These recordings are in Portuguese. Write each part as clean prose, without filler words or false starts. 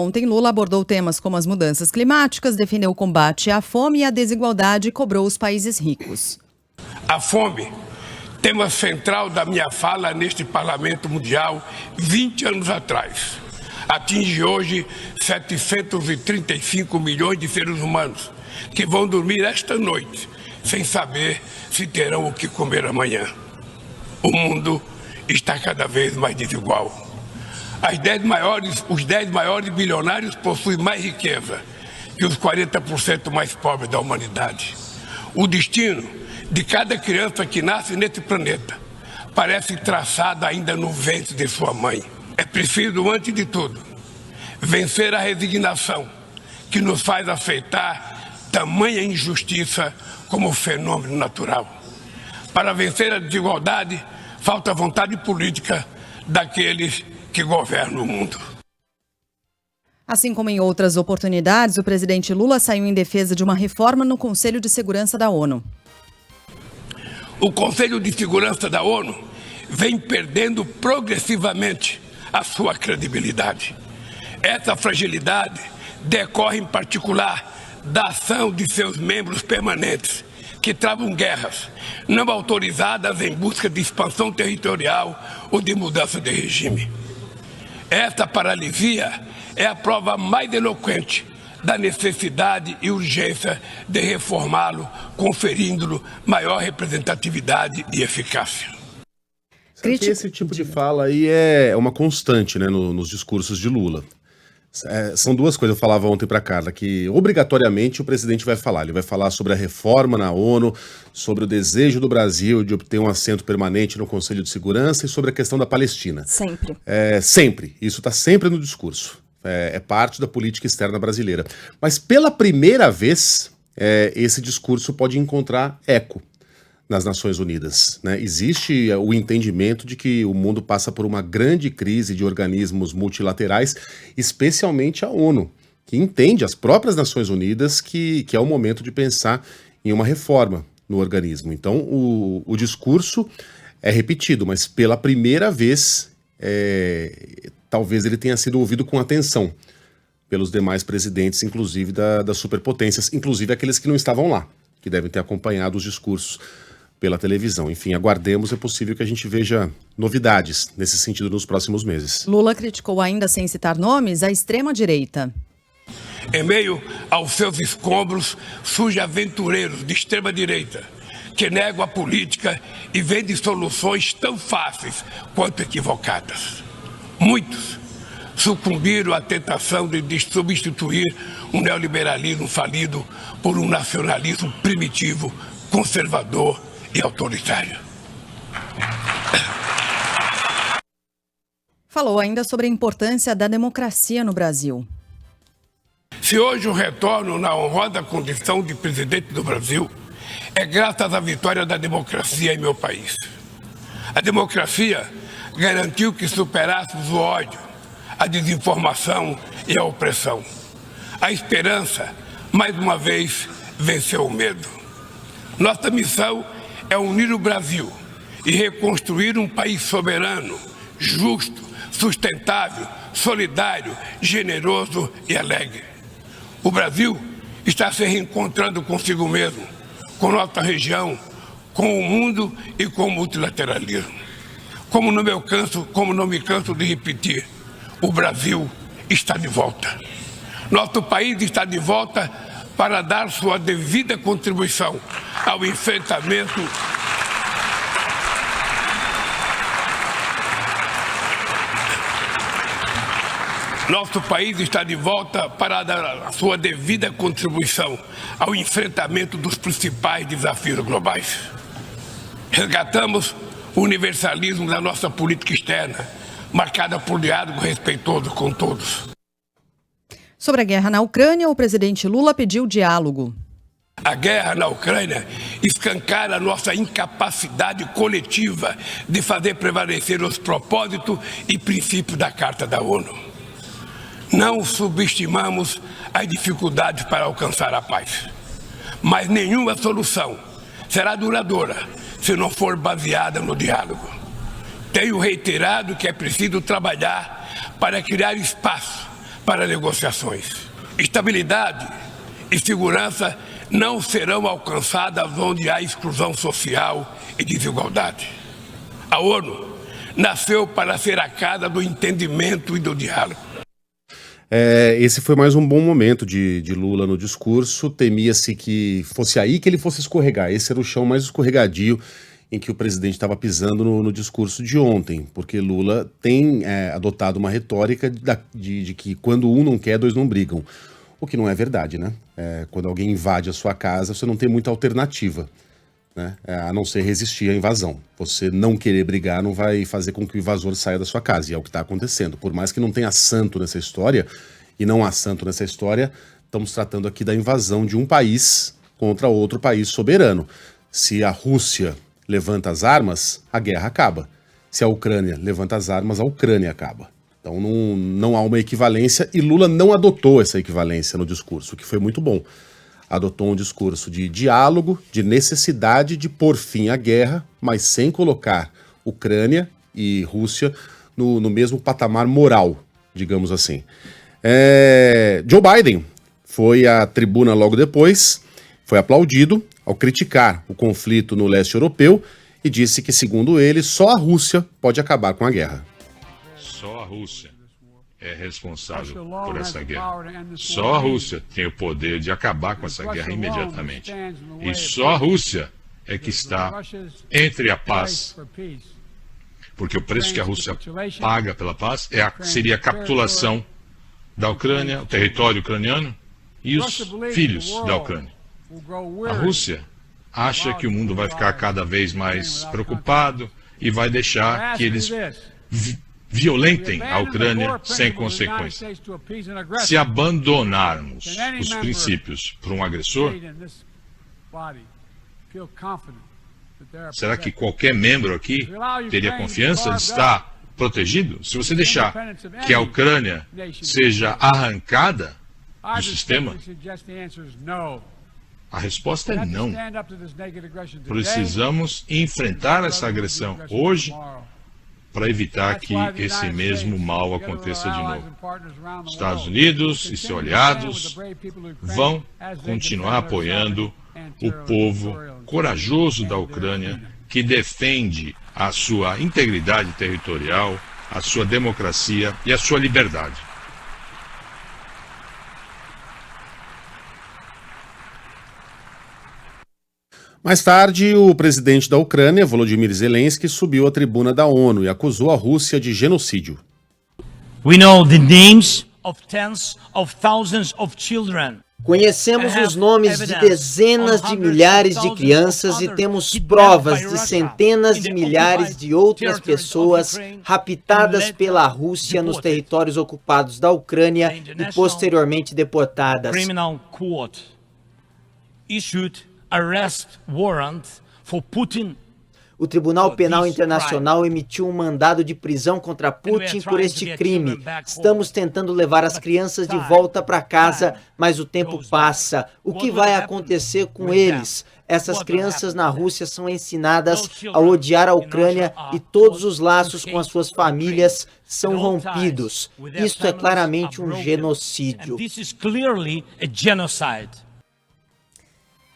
Ontem, Lula abordou temas como as mudanças climáticas, defendeu o combate à fome e à desigualdade e cobrou os países ricos. A fome, tema central da minha fala neste Parlamento Mundial 20 anos atrás, atinge hoje 735 milhões de seres humanos que vão dormir esta noite sem saber se terão o que comer amanhã. O mundo está cada vez mais desigual. Os 10 maiores bilionários possuem mais riqueza que os 40% mais pobres da humanidade. O destino de cada criança que nasce nesse planeta parece traçado ainda no ventre de sua mãe. É preciso, antes de tudo, vencer a resignação que nos faz aceitar tamanha injustiça como fenômeno natural. Para vencer a desigualdade, falta vontade política daqueles que governam o mundo. Assim como em outras oportunidades, o presidente Lula saiu em defesa de uma reforma no Conselho de Segurança da ONU. O Conselho de Segurança da ONU vem perdendo progressivamente a sua credibilidade. Essa fragilidade decorre, em particular, da ação de seus membros permanentes, que travam guerras não autorizadas em busca de expansão territorial ou de mudança de regime. Esta paralisia é a prova mais eloquente da necessidade e urgência de reformá-lo, conferindo-lhe maior representatividade e eficácia. Esse tipo de fala aí é uma constante, né, nos discursos de Lula. São duas coisas, eu falava ontem para Carla, que obrigatoriamente o presidente vai falar. Ele vai falar sobre a reforma na ONU, sobre o desejo do Brasil de obter um assento permanente no Conselho de Segurança e sobre a questão da Palestina. Sempre. Sempre. Isso está sempre no discurso. É parte da política externa brasileira. Mas pela primeira vez, esse discurso pode encontrar eco nas Nações Unidas, né? Existe o entendimento de que o mundo passa por uma grande crise de organismos multilaterais, especialmente a ONU, que entende, as próprias Nações Unidas, que é o momento de pensar em uma reforma no organismo. Então, o discurso é repetido, mas pela primeira vez, talvez ele tenha sido ouvido com atenção pelos demais presidentes, inclusive das superpotências, inclusive aqueles que não estavam lá, que devem ter acompanhado os discursos pela televisão. Enfim, aguardemos, é possível que a gente veja novidades nesse sentido nos próximos meses. Lula criticou, ainda sem citar nomes, a extrema-direita. Em meio aos seus escombros, surgem aventureiros de extrema-direita que negam a política e vendem soluções tão fáceis quanto equivocadas. Muitos sucumbiram à tentação de substituir um neoliberalismo falido por um nacionalismo primitivo, conservador e autoritário. Falou ainda sobre a importância da democracia no Brasil. Se hoje eu retorno na honrosa condição de presidente do Brasil, é graças à vitória da democracia em meu país. A democracia garantiu que superássemos o ódio, a desinformação e a opressão. A esperança, mais uma vez, venceu o medo. Nossa missão é unir o Brasil e reconstruir um país soberano, justo, sustentável, solidário, generoso e alegre. O Brasil está se reencontrando consigo mesmo, com nossa região, com o mundo e com o multilateralismo. Como não me canso de repetir, o Brasil está de volta. Nosso país está de volta para dar sua devida contribuição ao enfrentamento Nosso país está de volta para dar a sua devida contribuição ao enfrentamento dos principais desafios globais. Resgatamos o universalismo da nossa política externa, marcada por diálogo respeitoso com todos. Sobre a guerra na Ucrânia, o presidente Lula pediu diálogo. A guerra na Ucrânia escancara a nossa incapacidade coletiva de fazer prevalecer os propósitos e princípios da Carta da ONU. Não subestimamos as dificuldades para alcançar a paz, mas nenhuma solução será duradoura se não for baseada no diálogo. Tenho reiterado que é preciso trabalhar para criar espaço para negociações. Estabilidade e segurança não serão alcançadas onde há exclusão social e desigualdade. A ONU nasceu para ser a casa do entendimento e do diálogo. Esse foi mais um bom momento de Lula no discurso. Temia-se que fosse aí que ele fosse escorregar. Esse era o chão mais escorregadio em que o presidente estava pisando no discurso de ontem, porque Lula tem adotado uma retórica de que quando um não quer, dois não brigam. O que não é verdade, né? Quando alguém invade a sua casa, você não tem muita alternativa, né? A não ser resistir à invasão. Você não querer brigar não vai fazer com que o invasor saia da sua casa, e é o que está acontecendo. Por mais que não tenha santo nessa história, e não há santo nessa história, estamos tratando aqui da invasão de um país contra outro país soberano. Se a Rússia levanta as armas, a guerra acaba. Se a Ucrânia levanta as armas, a Ucrânia acaba. Então não há uma equivalência, e Lula não adotou essa equivalência no discurso, o que foi muito bom. Adotou um discurso de diálogo, de necessidade de pôr fim à guerra, mas sem colocar Ucrânia e Rússia no mesmo patamar moral, digamos assim. Joe Biden foi à tribuna logo depois, foi aplaudido ao criticar o conflito no leste europeu e disse que, segundo ele, só a Rússia pode acabar com a guerra. Só a Rússia é responsável por essa guerra. Só a Rússia tem o poder de acabar com essa guerra imediatamente. E só a Rússia é que está entre a paz. Porque o preço que a Rússia paga pela paz seria a capitulação da Ucrânia, o território ucraniano e os filhos da Ucrânia. A Rússia acha que o mundo vai ficar cada vez mais preocupado e vai deixar que eles violentem a Ucrânia sem consequência. Se abandonarmos os princípios para um agressor, será que qualquer membro aqui teria confiança de estar protegido? Se você deixar que a Ucrânia seja arrancada do sistema, a resposta é não. Precisamos enfrentar essa agressão hoje para evitar que esse mesmo mal aconteça de novo. Estados Unidos e seus aliados vão continuar apoiando o povo corajoso da Ucrânia, que defende a sua integridade territorial, a sua democracia e a sua liberdade. Mais tarde, o presidente da Ucrânia, Volodymyr Zelensky, subiu à tribuna da ONU e acusou a Rússia de genocídio. We know the names of tens of thousands of children. Conhecemos os nomes de dezenas de milhares de crianças e temos provas de centenas de milhares de outras pessoas raptadas pela Rússia nos territórios ocupados da Ucrânia e posteriormente deportadas. Criminal Court issued arrest warrant for Putin. O Tribunal Penal Internacional emitiu um mandado de prisão contra Putin por este crime. Estamos tentando levar as crianças de volta para casa, mas o tempo passa. O que vai acontecer com eles? Essas crianças na Rússia são ensinadas a odiar a Ucrânia e todos os laços com as suas famílias são rompidos. Isso é claramente um genocídio.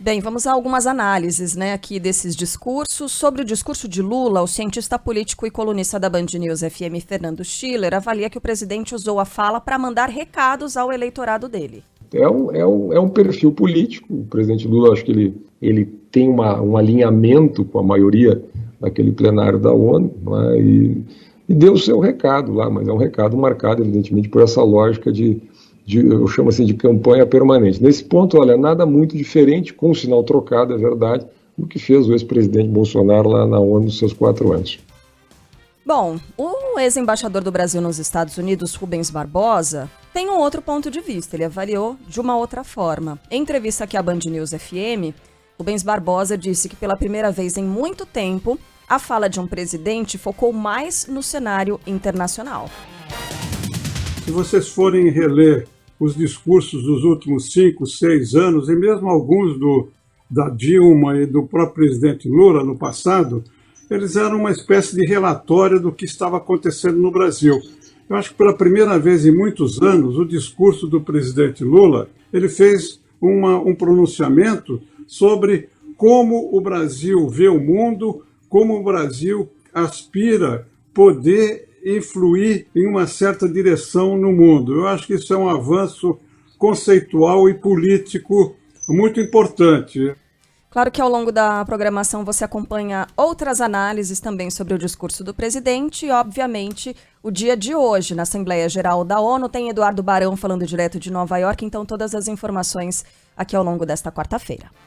Bem, vamos a algumas análises, né, aqui desses discursos. Sobre o discurso de Lula, o cientista político e colunista da Band News FM, Fernando Schiller, avalia que o presidente usou a fala para mandar recados ao eleitorado dele. É um perfil político. O presidente Lula, acho que ele tem um alinhamento com a maioria daquele plenário da ONU, né, e deu o seu recado lá, mas é um recado marcado, evidentemente, por essa lógica eu chamo assim de campanha permanente. Nesse ponto, olha, nada muito diferente, com o sinal trocado, é verdade, do que fez o ex-presidente Bolsonaro lá na ONU nos seus 4 anos. Bom, o ex-embaixador do Brasil nos Estados Unidos, Rubens Barbosa, tem um outro ponto de vista. Ele avaliou de uma outra forma. Em entrevista aqui à Band News FM, Rubens Barbosa disse que pela primeira vez em muito tempo, a fala de um presidente focou mais no cenário internacional. Se vocês forem reler os discursos dos últimos 5, 6 anos, e mesmo alguns da Dilma e do próprio presidente Lula no passado, eles eram uma espécie de relatório do que estava acontecendo no Brasil. Eu acho que pela primeira vez em muitos anos, o discurso do presidente Lula, ele fez um pronunciamento sobre como o Brasil vê o mundo, como o Brasil aspira poder influir em uma certa direção no mundo. Eu acho que isso é um avanço conceitual e político muito importante. Claro que ao longo da programação você acompanha outras análises também sobre o discurso do presidente e, obviamente, o dia de hoje na Assembleia Geral da ONU. Tem Eduardo Barão falando direto de Nova York, então todas as informações aqui ao longo desta quarta-feira.